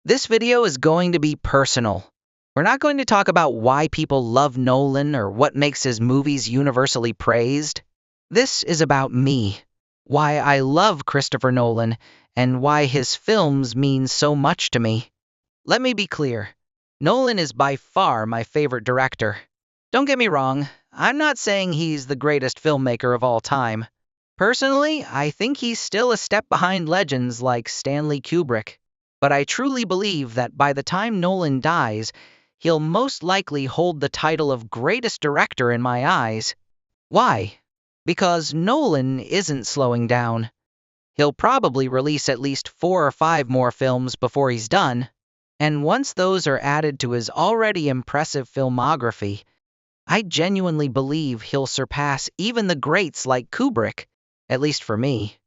This video is going to be personal. We're not going to talk about why people love Nolan or what makes his movies universally praised. This is about me, why I love Christopher Nolan, and why his films mean so much to me. Let me be clear. Nolan is by far my favorite director. Don't get me wrong, I'm not saying he's the greatest filmmaker of all time. Personally, I think he's still a step behind legends like Stanley Kubrick. But I truly believe that by the time Nolan dies, he'll most likely hold the title of greatest director in my eyes. Why? Because Nolan isn't slowing down. He'll probably release at least 4 or 5 more films before he's done. And once those are added to his already impressive filmography, I genuinely believe he'll surpass even the greats like Kubrick, at least for me.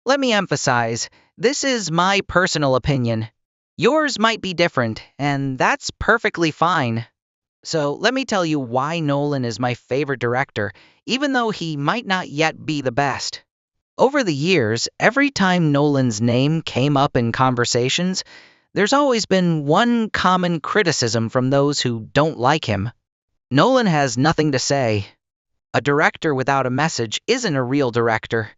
Let me emphasize, this is my personal opinion. Yours might be different, and that's perfectly fine. So let me tell you why Nolan is my favorite director, even though he might not yet be the best. Over the years, every time Nolan's name came up in conversations, there's always been one common criticism from those who don't like him. Nolan has nothing to say. A director without a message isn't a real director.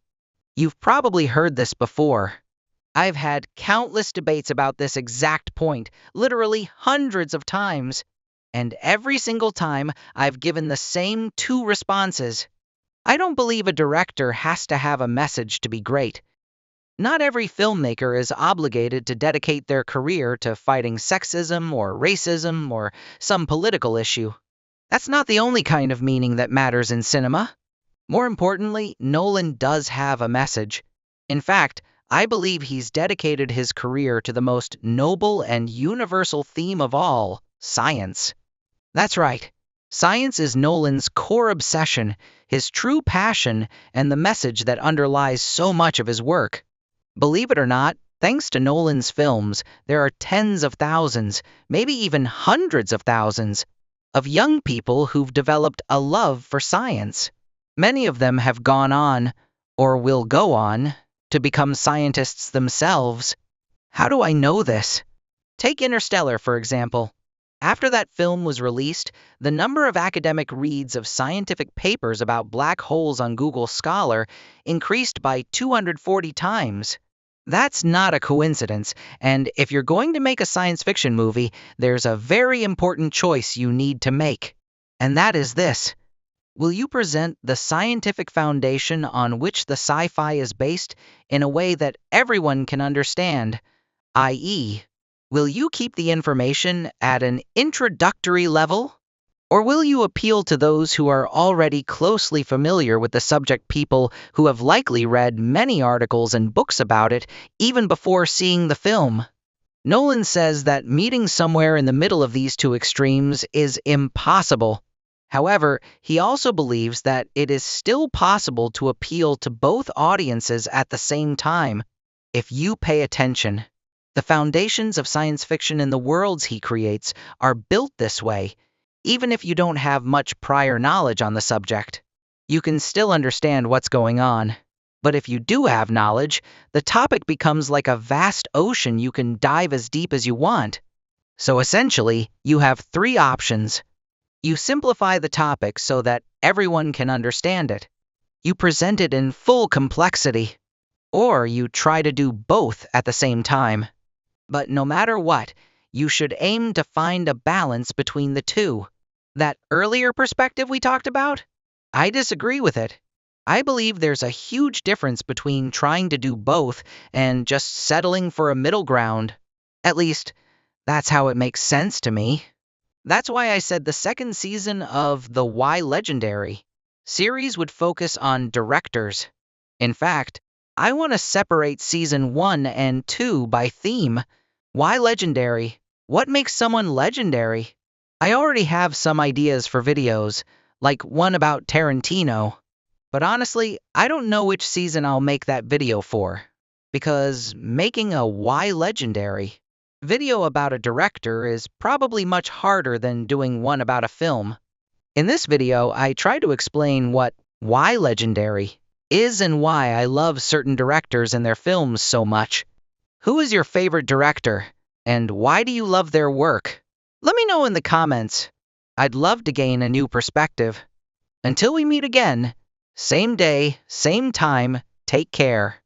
You've probably heard this before. I've had countless debates about this exact point, literally hundreds of times. And every single time, I've given the same 2 responses. I don't believe a director has to have a message to be great. Not every filmmaker is obligated to dedicate their career to fighting sexism or racism or some political issue. That's not the only kind of meaning that matters in cinema. More importantly, Nolan does have a message. In fact, I believe he's dedicated his career to the most noble and universal theme of all, science. That's right. Science is Nolan's core obsession, his true passion, and the message that underlies so much of his work. Believe it or not, thanks to Nolan's films, there are tens of thousands, maybe even hundreds of thousands, of young people who've developed a love for science. Many of them have gone on, or will go on, to become scientists themselves. How do I know this? Take Interstellar, for example. After that film was released, the number of academic reads of scientific papers about black holes on Google Scholar increased by 240 times. That's not a coincidence, and if you're going to make a science fiction movie, there's a very important choice you need to make. And that is this. Will you present the scientific foundation on which the sci-fi is based in a way that everyone can understand, i.e., will you keep the information at an introductory level? Or will you appeal to those who are already closely familiar with the subject, people who have likely read many articles and books about it even before seeing the film? Nolan says that meeting somewhere in the middle of these 2 extremes is impossible. However, he also believes that it is still possible to appeal to both audiences at the same time, if you pay attention. The foundations of science fiction and the worlds he creates are built this way. Even if you don't have much prior knowledge on the subject, you can still understand what's going on. But if you do have knowledge, the topic becomes like a vast ocean you can dive as deep as you want. So essentially, you have 3 options. You simplify the topic so that everyone can understand it. You present it in full complexity. Or you try to do both at the same time. But no matter what, you should aim to find a balance between the 2. That earlier perspective we talked about? I disagree with it. I believe there's a huge difference between trying to do both and just settling for a middle ground. At least, that's how it makes sense to me. That's why I said the 2nd season of the Why Legendary series would focus on directors. In fact, I want to separate season 1 and 2 by theme. Why legendary? What makes someone legendary? I already have some ideas for videos, like one about Tarantino. But honestly, I don't know which season I'll make that video for. Because making a Why Legendary video about a director is probably much harder than doing one about a film. In this video, I try to explain what Why Legendary is and why I love certain directors and their films so much. Who is your favorite director? And why do you love their work? Let me know in the comments. I'd love to gain a new perspective. Until we meet again, same day, same time, take care.